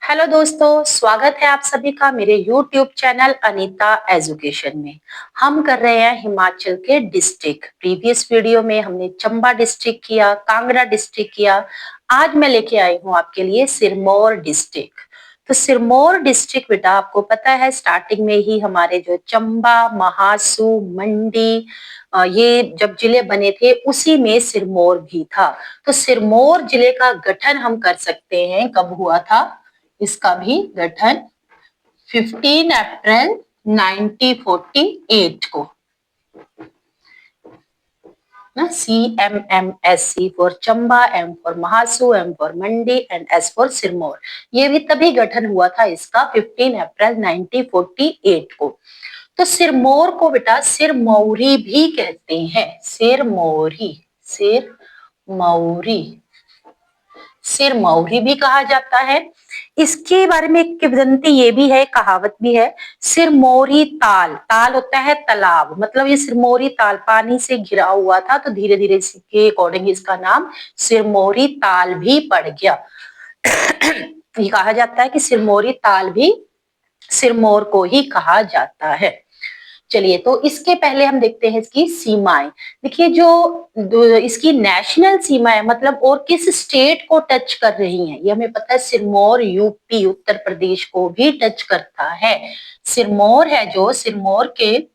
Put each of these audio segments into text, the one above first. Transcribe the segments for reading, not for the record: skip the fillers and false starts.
Hello दोस्तों, स्वागत है आप सभी का मेरे YouTube चैनल अनीता एजुकेशन में। हम कर रहे हैं हिमाचल के डिस्ट्रिक्ट। प्रीवियस वीडियो में हमने चंबा डिस्ट्रिक्ट किया, कांगड़ा डिस्ट्रिक्ट किया। आज मैं लेके आई हूँ आपके लिए सिरमौर डिस्ट्रिक्ट। तो सिरमौर डिस्ट्रिक्ट बेटा आपको पता है स्टार्टिंग में ही हमारे जो चंबा, महासू, मंडी ये जब जिले बने थे उसी में सिरमौर भी था। तो सिरमौर जिले का गठन हम कर सकते हैं कब हुआ था। इसका भी गठन 15 अप्रैल 1948 को ना। CMMS for Chamba, M for Mahasu, M for Mandi and S for Sirmaur. ये भी तभी गठन हुआ था इसका 15 अप्रैल 1948 को। तो सिरमौर को बेटा सिरमौरी भी कहते हैं। सिरमौरी, सिरमौरी, सिरमौरी भी कहा जाता है। इसके बारे में एक किंवदंती ये भी है, कहावत भी है। सिरमौरी ताल, ताल होता है तालाब, मतलब ये सिरमौरी ताल पानी से घिरा हुआ था तो धीरे धीरे इसके अकॉर्डिंग इसका नाम सिरमौरी ताल भी पड़ गया। ये कहा जाता है कि सिरमौरी ताल भी सिरमौर को ही कहा जाता है। चलिए, तो इसके पहले हम देखते हैं इसकी सीमाएं। देखिए जो इसकी नेशनल सीमा है, मतलब और किस स्टेट को टच कर रही है, ये हमें पता है। सिरमौर यूपी उत्तर प्रदेश को भी टच करता है। सिरमौर है जो सिरमौर के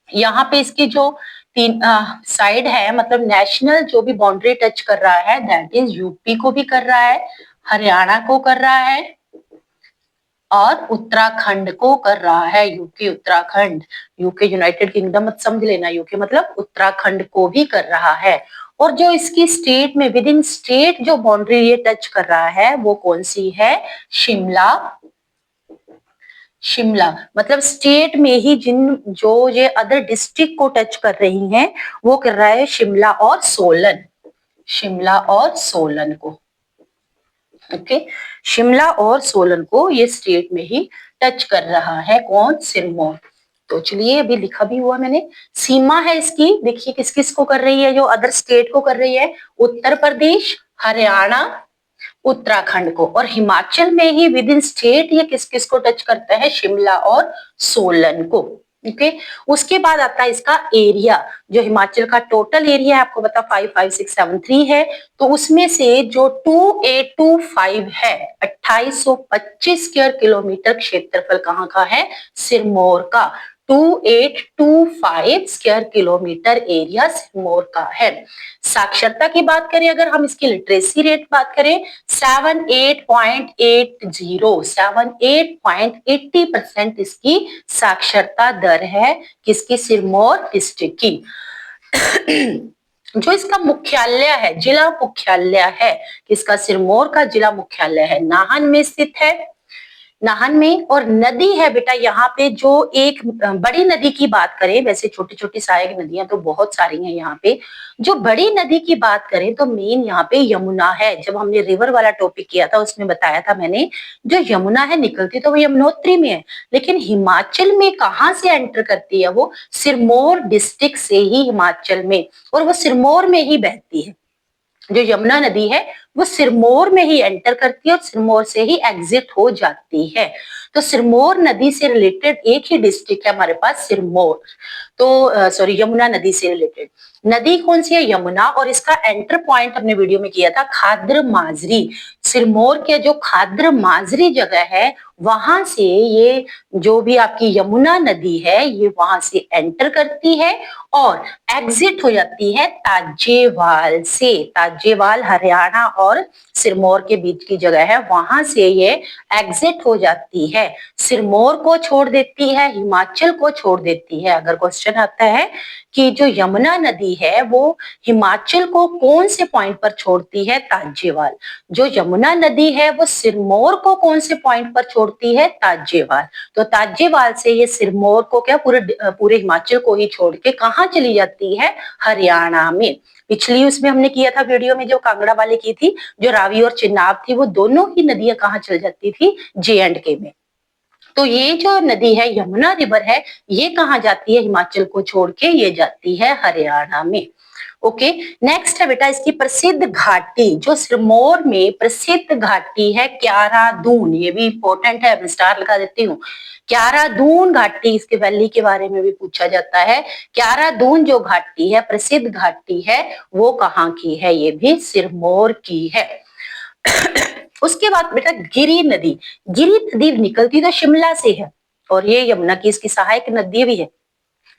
यहाँ पे इसकी जो तीन साइड है, मतलब नेशनल जो भी बाउंड्री टच कर रहा है दैट इज यूपी को भी कर रहा है, हरियाणा को कर रहा है और उत्तराखंड को कर रहा है। UK Uttarakhand, UK United kingdom मत समझ लेना, यूके मतलब उत्तराखंड को भी कर रहा है। और जो इसकी स्टेट में विद इन स्टेट जो बाउंड्री ये टच कर रहा है वो कौन सी है? शिमला। शिमला मतलब स्टेट में ही जिन जो ये अदर डिस्ट्रिक्ट को टच कर रही हैं वो कर रहा है शिमला और सोलन, शिमला और सोलन को। ओके, शिमला और सोलन को ये स्टेट में ही टच कर रहा है। कौन? सिरमौर। तो चलिए, अभी लिखा भी हुआ मैंने। सीमा है इसकी, देखिए किस किस को कर रही है, जो अदर स्टेट को कर रही है, उत्तर प्रदेश, हरियाणा, उत्तराखंड को। और हिमाचल में ही विद इन स्टेट ये किस किस को टच करता है? शिमला और सोलन को। ओके, उसके बाद आता है इसका एरिया। जो हिमाचल का टोटल एरिया है आपको पता 55673 है, तो उसमें से जो 2825 है, 2825 स्क्वायर किलोमीटर क्षेत्रफल कहाँ का है? सिरमौर का। 2825 स्क्वायर किलोमीटर एरिया सिरमौर का है। साक्षरता की बात करें, अगर हम इसकी लिटरेसी रेट बात करें 78.80% इसकी साक्षरता दर है। किसकी? सिरमौर डिस्ट्रिक्ट की। जो इसका मुख्यालय है, जिला मुख्यालय है किसका? सिरमौर का जिला मुख्यालय है नाहन में स्थित है। नाहन में। और नदी है बेटा यहाँ पे, जो एक बड़ी नदी की बात करें, वैसे छोटी छोटी सहायक नदियां तो बहुत सारी हैं यहाँ पे। जो बड़ी नदी की बात करें तो मेन यहाँ पे यमुना है। जब हमने रिवर वाला टॉपिक किया था उसमें बताया था मैंने, जो यमुना है निकलती तो वो यमुनोत्री में है, लेकिन हिमाचल में कहाँ से एंटर करती है? वो सिरमौर डिस्ट्रिक्ट से ही हिमाचल में, और वो सिरमौर में ही बहती है। जो यमुना नदी है वो सिरमौर में ही एंटर करती है और सिरमौर से ही एग्जिट हो जाती है। तो सिरमौर नदी से रिलेटेड एक ही डिस्ट्रिक्ट है हमारे पास, सिरमौर। तो सॉरी, यमुना नदी से रिलेटेड नदी कौन सी है? यमुना। और इसका एंटर पॉइंट हमने वीडियो में किया था खाद्र माजरी। सिरमौर के जो खाद्र माजरी जगह है वहां से ये जो भी आपकी यमुना नदी है ये वहां से एंटर करती है और एग्जिट हो जाती है ताजेवाल से। ताजेवाल हरियाणा और सिरमौर के बीच की जगह है, वहां से ये एग्जिट हो जाती है। सिरमौर को छोड़ देती है, हिमाचल को छोड़ देती है। अगर क्वेश्चन आता है कि जो यमुना नदी है वो हिमाचल को कौन से पॉइंट पर छोड़ती है? ताजेवाल। जो यमुना नदी है वो सिरमौर को कौन से पॉइंट पर छोड़ती है? ताजेवाल। तो ताजेवाल से ये सिरमौर को क्या पूरे हिमाचल को ही छोड़ के कहाँ चली जाती है? हरियाणा में। पिछली उसमें हमने किया था वीडियो में जो कांगड़ा वाले की थी, जो रावी और चिनाब थी, वो दोनों ही नदियां कहाँ चल जाती थी? J&K में। तो ये जो नदी है यमुना रिवर है, ये कहाँ जाती है? हिमाचल को छोड़ के ये जाती है हरियाणा में। ओके। नेक्स्ट है बेटा इसकी प्रसिद्ध घाटी, जो सिरमौर में प्रसिद्ध घाटी है क्यारादून, ये भी इंपॉर्टेंट है, मैं स्टार लगा देती हूँ। क्यारादून घाटी, इसके वैली के बारे में भी पूछा जाता है। क्यारादून जो घाटी है, प्रसिद्ध घाटी है, वो कहाँ की है? ये भी सिरमौर की है। उसके बाद बेटा गिरि नदी, गिरि नदी निकलती तो शिमला से है और ये यमुना की इसकी सहायक नदी भी है।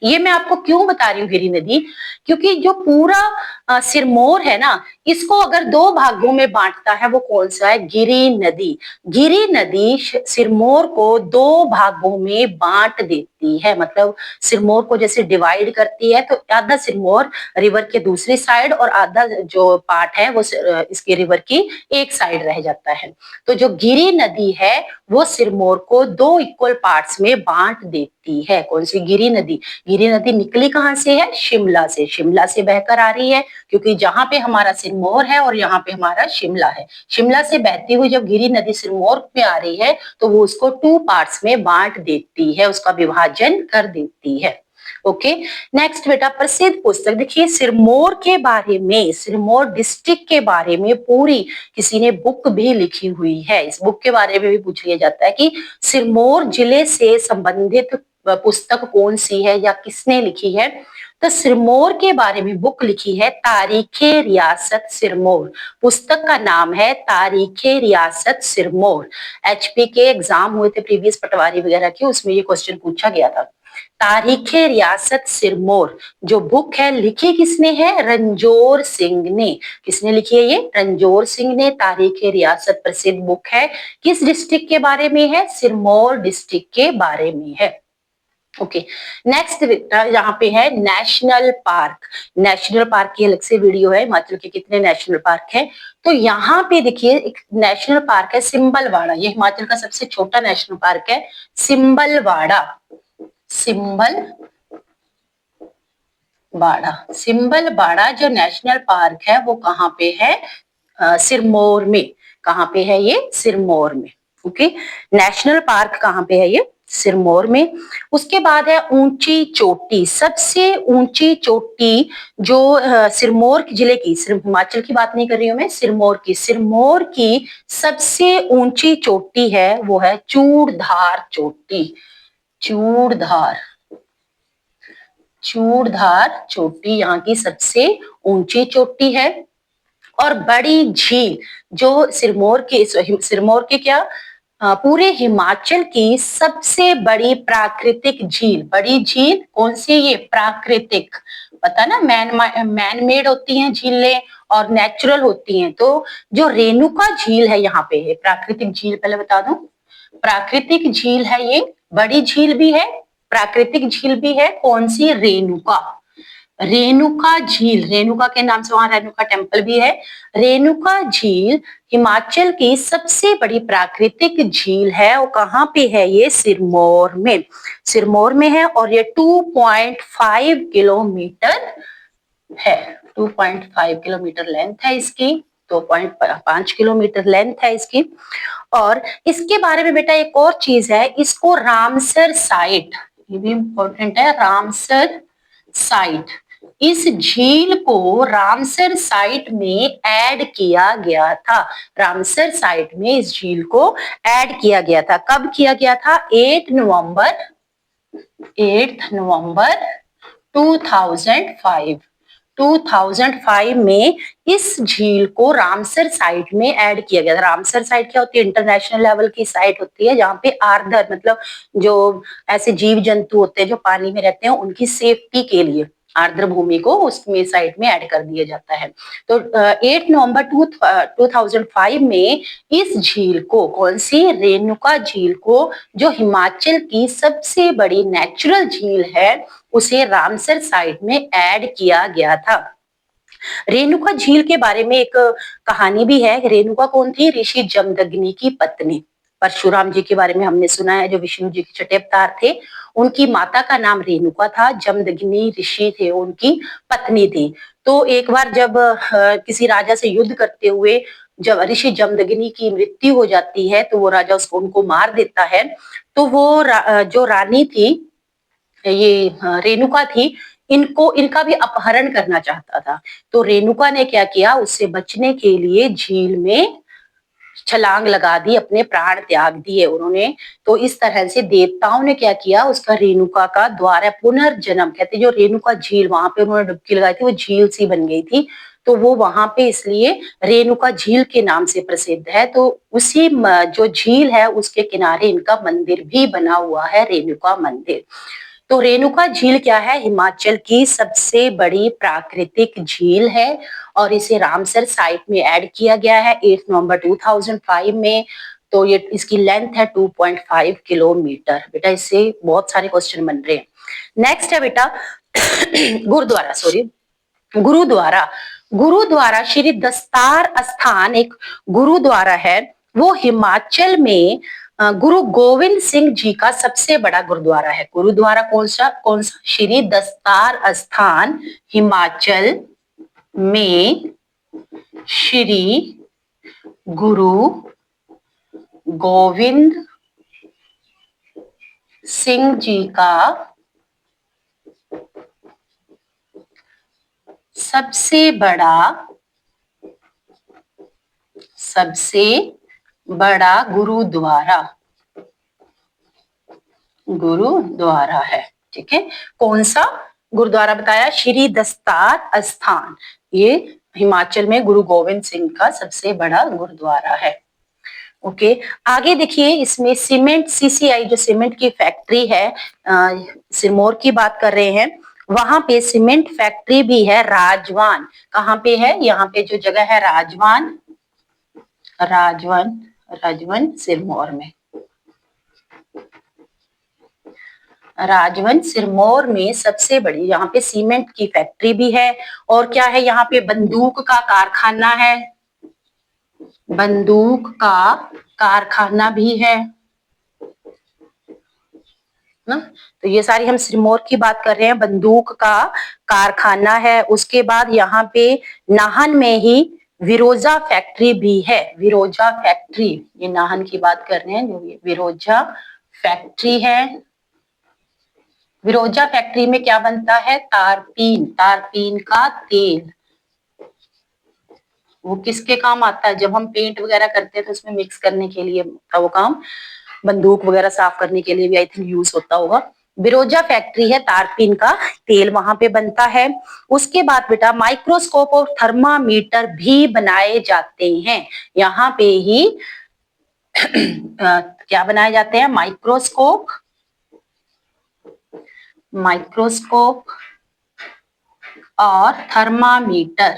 ये मैं आपको क्यों बता रही हूँ गिरि नदी, क्योंकि जो पूरा सिरमौर है ना, इसको अगर दो भागों में बांटता है वो कौन सा है? गिरि नदी। गिरि नदी सिरमौर को दो भागों में बांट देती है, मतलब सिरमौर को जैसे डिवाइड करती है, तो आधा सिरमौर रिवर के दूसरी साइड और आधा जो पार्ट है वो इसके रिवर की एक साइड रह जाता है। तो जो गिरि नदी है वो सिरमौर को दो इक्वल पार्ट्स में बांट देती है। कौन सी? गिरि नदी। गिरि नदी निकली कहाँ से है? शिमला से। शिमला से बहकर आ रही है, क्योंकि जहां पे हमारा सिरमौर है और यहाँ पे हमारा शिमला है, शिमला से बहती हुई जब गिरि नदी सिरमौर में आ रही है तो वो उसको टू पार्ट्स में बांट देती है, उसका विभाजन कर देती है। ओके। नेक्स्ट बेटा प्रसिद्ध पुस्तक, देखिए सिरमौर के बारे में, सिरमौर डिस्ट्रिक्ट के बारे में पूरी किसी ने बुक भी लिखी हुई है। इस बुक के बारे में भी पूछ लिया जाता है कि सिरमौर जिले से संबंधित पुस्तक कौन सी है या किसने लिखी है। तो सिरमौर के बारे में बुक लिखी है तारीखे रियासत सिरमौर। पुस्तक का नाम है तारीखे रियासत सिरमौर। एचपी के एग्जाम हुए थे प्रीवियस पटवारी वगैरह के, उसमें ये क्वेश्चन पूछा गया था। तारीखे रियासत सिरमौर जो बुक है, लिखी किसने है? रंजोर सिंह ने। किसने लिखी है ये? रंजोर सिंह ने। तारीखे रियासत प्रसिद्ध बुक है, किस डिस्ट्रिक्ट के बारे में है? सिरमौर डिस्ट्रिक्ट के बारे में है। ओके। नेक्स्ट यहाँ पे है नेशनल पार्क। नेशनल पार्क की अलग से वीडियो है, हिमाचल के कितने नेशनल पार्क है। तो यहाँ पे देखिए एक नेशनल पार्क है सिंबलवाड़ा, ये हिमाचल का सबसे छोटा नेशनल पार्क है, सिंबलवाड़ा। सिंबलवाड़ा जो नेशनल पार्क है वो कहाँ पे है? सिरमौर में। कहाँ पे है ये? सिरमौर में। ओके। नेशनल पार्क कहाँ पे है ये? सिरमौर में। उसके बाद है ऊंची चोटी, सबसे ऊंची चोटी जो सिरमौर जिले की, सिर्फ हिमाचल की बात नहीं कर रही हूं मैं, सिरमौर की, सिरमौर की सबसे ऊंची चोटी है वो है चूड़धार चोटी। चूड़धार चोटी यहाँ की सबसे ऊंची चोटी है। और बड़ी झील जो सिरमौर के क्या पूरे हिमाचल की सबसे बड़ी प्राकृतिक झील। बड़ी झील कौन सी? ये प्राकृतिक, पता ना, मैन मेड होती हैं झीलें और नेचुरल होती हैं। तो जो रेणुका झील है यहाँ पे है प्राकृतिक झील, पहले बता दूं, प्राकृतिक झील है ये, बड़ी झील भी है, प्राकृतिक झील भी है। कौन सी? रेणुका। रेणुका झील, रेणुका के नाम से वहां रेणुका टेम्पल भी है। रेणुका झील हिमाचल की सबसे बड़ी प्राकृतिक झील है, और कहाँ पे है ये? सिरमौर में। सिरमौर में है और ये 2.5 किलोमीटर है। 2.5 किलोमीटर लेंथ है इसकी, 2.5 किलोमीटर लेंथ है इसकी। और इसके बारे में बेटा एक और चीज है, इसको रामसर साइट, ये भी इंपॉर्टेंट है, रामसर साइट, इस झील को रामसर साइट में ऐड किया गया था। रामसर साइट में इस झील को ऐड किया गया था। कब किया गया था? 8 नवंबर 2005। 2005 में इस झील को रामसर साइट में ऐड किया गया था। रामसर साइट क्या होती है? इंटरनेशनल लेवल की साइट होती है जहाँ पे आर्द्र, मतलब जो ऐसे जीव जंतु होते हैं जो पानी में रहते हैं उनकी सेफ्टी के लिए आर्द्र भूमि को उसमें साइट में ऐड कर दिया जाता है। तो 8 नवंबर 2005 में इस झील को, कौन सी? रेणुका झील को, जो हिमाचल की सबसे बड़ी नेचुरल झील है, उसे रामसर साइट में ऐड किया गया था। रेणुका झील के बारे में एक कहानी भी है। रेणुका कौन थी? ऋषि जमदग्नि की पत्नी। परशुराम जी के बारे में हमने सुना है, जो विष्णु जी के छठे अवतार थे, उनकी माता का नाम रेणुका था। जमदग्नि ऋषि थे, उनकी पत्नी थी। तो एक बार जब किसी राजा से युद्ध करते हुए जब ऋषि जमदग्नि की मृत्यु हो जाती है तो वो राजा उनको मार देता है। तो वो जो रानी थी, ये रेणुका थी, इनका भी अपहरण करना चाहता था। तो रेणुका ने क्या किया, उससे बचने के लिए झील में छलांग लगा दी, अपने प्राण त्याग दिए उन्होंने। तो इस तरह से देवताओं ने क्या किया, उसका रेणुका का द्वारा पुनर्जन्म, कहते जो रेणुका झील, वहां पे उन्होंने डुबकी लगाई थी, वो झील सी बन गई थी। तो वो वहां पे इसलिए रेणुका झील के नाम से प्रसिद्ध है। तो उसी जो झील है उसके किनारे इनका मंदिर भी बना हुआ है, रेणुका मंदिर। तो रेणुका झील क्या है, हिमाचल की सबसे बड़ी प्राकृतिक झील है और इसे रामसर साइट में ऐड किया गया है 8 नवंबर 2005 में। तो ये इसकी लेंथ है 2.5 किलोमीटर। बेटा इससे बहुत सारे क्वेश्चन बन रहे हैं। नेक्स्ट है बेटा गुरुद्वारा, सॉरी गुरुद्वारा। गुरुद्वारा श्री दस्तार स्थान एक गुरुद्वारा है, वो हिमाचल में गुरु गोविंद सिंह जी का सबसे बड़ा गुरुद्वारा है। गुरुद्वारा कौन सा श्री दस्तार स्थान हिमाचल में श्री गुरु गोविंद सिंह जी का सबसे बड़ा गुरुद्वारा है। ठीक है, कौन सा गुरुद्वारा बताया, श्री दस्तार स्थान, ये हिमाचल में गुरु गोविंद सिंह का सबसे बड़ा गुरुद्वारा है। ओके, आगे देखिए, इसमें सीमेंट सीसीआई जो सीमेंट की फैक्ट्री है, सिरमौर की बात कर रहे हैं, वहां पे सीमेंट फैक्ट्री भी है। राजवान कहाँ पे है, यहाँ पे जो जगह है राजवन सिरमौर में। राजवन सिरमौर में सबसे बड़ी यहाँ पे सीमेंट की फैक्ट्री भी है। और क्या है, यहाँ पे बंदूक का कारखाना है, बंदूक का कारखाना भी है ना। तो ये सारी हम सिरमौर की बात कर रहे हैं, बंदूक का कारखाना है। उसके बाद यहाँ पे नाहन में ही विरोजा फैक्ट्री भी है, विरोजा फैक्ट्री, ये नाहन की बात कर रहे हैं, जो ये विरोजा फैक्ट्री है। विरोजा फैक्ट्री में क्या बनता है, तारपीन का तेल। वो किसके काम आता है, जब हम पेंट वगैरह करते हैं तो उसमें मिक्स करने के लिए होता वो काम, बंदूक वगैरह साफ करने के लिए भी आई थिंक यूज होता होगा। बिरोजा फैक्ट्री है, तारपीन का तेल वहां पे बनता है। उसके बाद बेटा माइक्रोस्कोप और थर्मामीटर भी बनाए जाते हैं यहाँ पे ही। क्या बनाए जाते हैं, माइक्रोस्कोप और थर्मामीटर।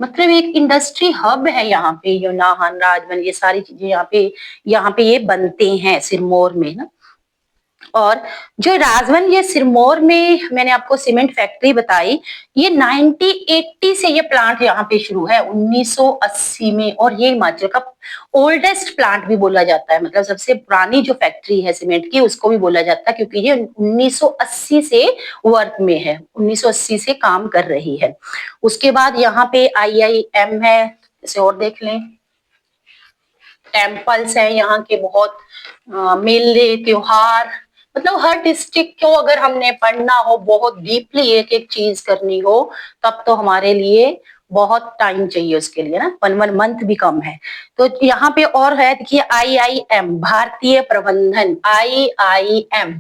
मतलब एक इंडस्ट्री हब है यहाँ पे, ये नाहन, राजवन, ये सारी चीजें यहाँ पे ये बनते हैं सिरमौर में ना। और जो राजवन, ये सिरमौर में मैंने आपको सीमेंट फैक्ट्री बताई, ये 1980 से ये प्लांट यहाँ पे शुरू है, 1980 में। और ये हिमाचल का ओल्डेस्ट प्लांट भी बोला जाता है, मतलब सबसे पुरानी जो फैक्ट्री है सीमेंट की उसको भी बोला जाता है, क्योंकि ये 1980 से वर्क में है, 1980 से काम कर रही है। उसके बाद यहाँ पे IIM है, इसे और देख लें, टेम्पल्स हैं यहाँ के बहुत, मेले त्योहार, मतलब हर डिस्ट्रिक्ट को अगर हमने पढ़ना हो, बहुत डीपली एक एक चीज करनी हो, तब तो हमारे लिए बहुत टाइम चाहिए उसके लिए ना, 1 मंथ भी कम है। तो यहाँ पे और है, देखिए IIM, भारतीय प्रबंधन, IIM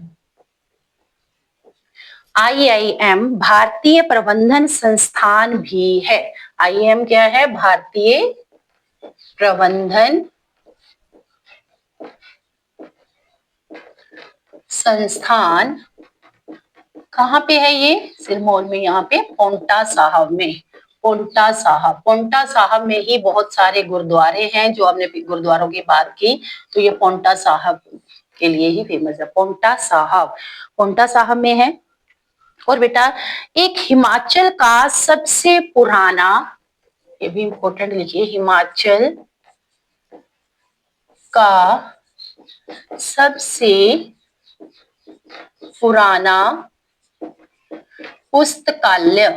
भारतीय प्रबंधन संस्थान भी है। IIM क्या है, भारतीय प्रबंधन संस्थान। कहाँ पे है ये, सिरमौर में, यहाँ पे पोंटा साहब में। पोंटा साहब में ही बहुत सारे गुरुद्वारे हैं, जो हमने गुरुद्वारों की बात की, तो ये पोंटा साहब के लिए ही फेमस है, पोंटा साहब में है। और बेटा एक हिमाचल का सबसे पुराना, ये भी इंपॉर्टेंट लिखिए, हिमाचल का सबसे पुराना पुस्तकालय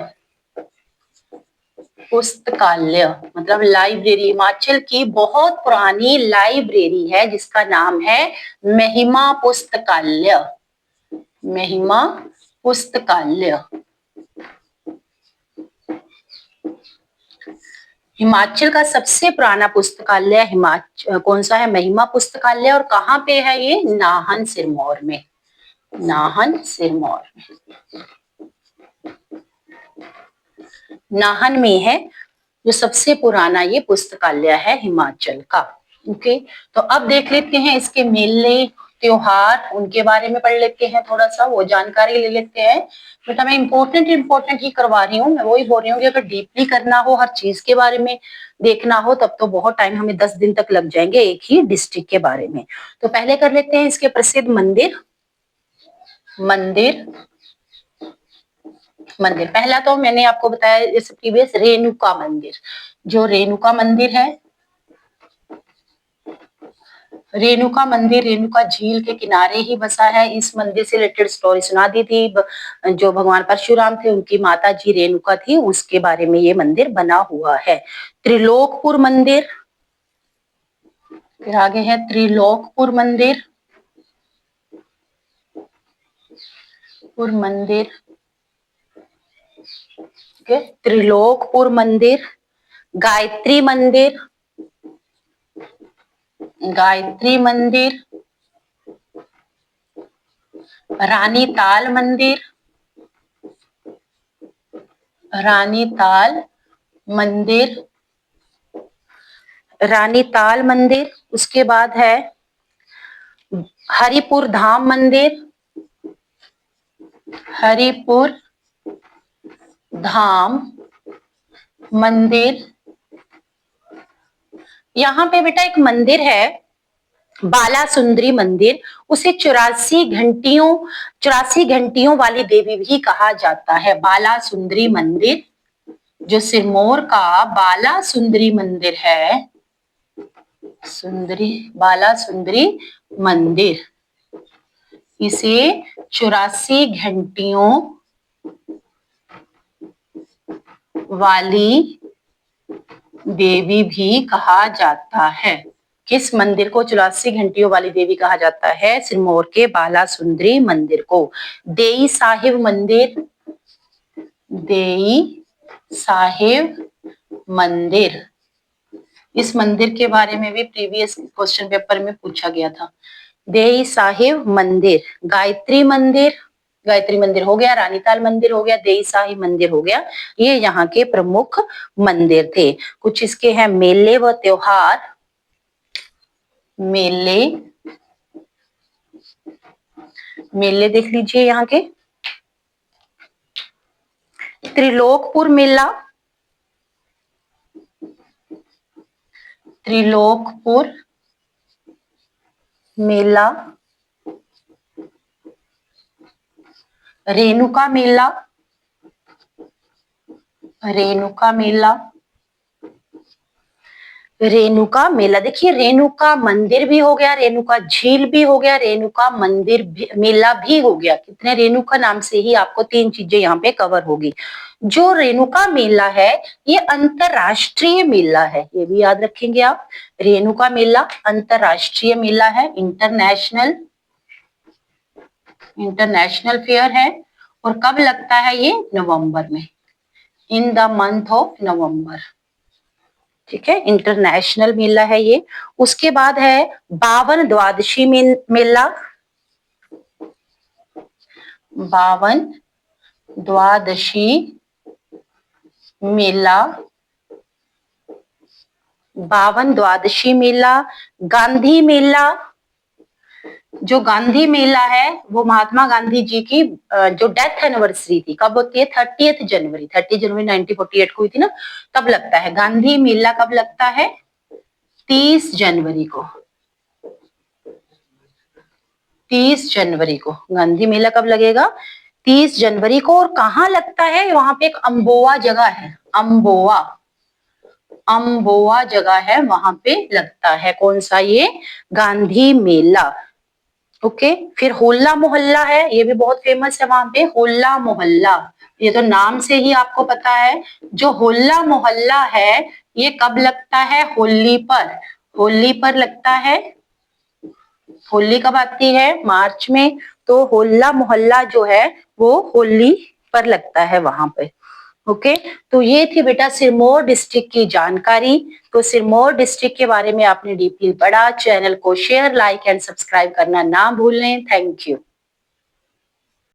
मतलब लाइब्रेरी, हिमाचल की बहुत पुरानी लाइब्रेरी है जिसका नाम है महिमा पुस्तकालय। पुस्तकालय। हिमाचल का सबसे पुराना पुस्तकालय हिमाचल कौन सा है? महिमा पुस्तकालय। और कहाँ पे है ये? नाहन सिरमौर में। नाहन सिरमौर में, नाहन में है जो सबसे पुराना ये पुस्तकालय है हिमाचल का। ओके, तो अब देख लेते हैं इसके मेले त्योहार, उनके बारे में पढ़ लेते हैं, थोड़ा सा वो जानकारी ले लेते हैं। बेटा मैं इंपॉर्टेंट ही करवा रही हूँ, मैं वही बोल रही हूँ कि अगर डीपली करना हो, हर चीज के बारे में देखना हो, तब तो बहुत टाइम, हमें 10 दिन तक लग जाएंगे एक ही डिस्ट्रिक्ट के बारे में। तो पहले कर लेते हैं इसके प्रसिद्ध मंदिर। मंदिर पहला तो मैंने आपको बताया जैसे प्रीवियस, रेणुका मंदिर। जो रेणुका मंदिर है, रेणुका मंदिर रेणुका झील के किनारे ही बसा है। इस मंदिर से रिलेटेड स्टोरी सुना दी थी, जो भगवान परशुराम थे उनकी माता जी रेणुका थी, उसके बारे में ये मंदिर बना हुआ है। त्रिलोकपुर मंदिर, फिर आगे है त्रिलोकपुर मंदिर, त्रिलोकपुर मंदिर, गायत्री मंदिर, गायत्री मंदिर, रानीताल मंदिर, रानीताल मंदिर, रानीताल मंदिर। उसके बाद है हरिपुर धाम मंदिर, हरिपुर धाम मंदिर। यहाँ पे बेटा एक मंदिर है बाला सुंदरी मंदिर, उसे 84 घंटियों वाली देवी भी कहा जाता है। बाला सुंदरी मंदिर, जो सिरमौर का बाला सुंदरी मंदिर है, बाला सुंदरी मंदिर, इसे 84 घंटियों वाली देवी भी कहा जाता है। किस मंदिर को 84 घंटियों वाली देवी कहा जाता है? सिरमौर के बाला सुंदरी मंदिर को। देई साहिब मंदिर, देई साहिब मंदिर, इस मंदिर के बारे में भी प्रीवियस क्वेश्चन पेपर में पूछा गया था। देई साहिब मंदिर, गायत्री मंदिर, गायत्री मंदिर हो गया, रानीताल मंदिर हो गया, देई साहिब मंदिर हो गया, ये यहाँ के प्रमुख मंदिर थे। कुछ इसके हैं मेले व त्योहार। मेले देख लीजिए यहाँ के, त्रिलोकपुर मेला, त्रिलोकपुर मेला, रेणुका मेला, रेणुका मेला, रेणुका मेला। देखिए रेणुका मंदिर भी हो गया, रेणुका झील भी हो गया, रेणुका मंदिर भी, मेला भी हो गया। कितने? रेणुका नाम से ही आपको 3 चीजें यहाँ पे कवर होगी। जो रेणुका मेला है ये अंतरराष्ट्रीय मेला है, ये भी याद रखेंगे आप। रेणुका मेला अंतरराष्ट्रीय मेला है, इंटरनेशनल फेयर है। और कब लगता है ये? नवंबर में, in the month of November. ठीक है, इंटरनेशनल मेला है ये। उसके बाद है बावन द्वादशी मेला, बावन द्वादशी मेला, बावन द्वादशी मेला, गांधी मेला। जो गांधी मेला है वो महात्मा गांधी जी की जो डेथ एनिवर्सरी थी, कब होती है? 30 जनवरी 1948 को हुई थी ना, तब लगता है। गांधी मेला कब लगता है? 30 जनवरी को, 30 जनवरी को गांधी मेला कब लगेगा? 30 जनवरी को। और कहाँ लगता है? वहां पे एक अम्बोआ जगह है, अम्बोआ जगह है, वहां पे लगता है। कौन सा? ये गांधी मेला। ओके, फिर होला मोहल्ला है, ये भी बहुत फेमस है वहां पे, होला मोहल्ला। ये तो नाम से ही आपको पता है। जो होला मोहल्ला है ये कब लगता है? होली पर, होली पर लगता है। होली कब आती है? मार्च में। तो होला मोहल्ला जो है वो होली पर लगता है वहां पे। ओके, तो ये थी बेटा सिरमौर डिस्ट्रिक्ट की जानकारी। तो सिरमौर डिस्ट्रिक्ट के बारे में आपने डीपली पढ़ा। चैनल को शेयर, लाइक एंड सब्सक्राइब करना ना भूलें। Thank you.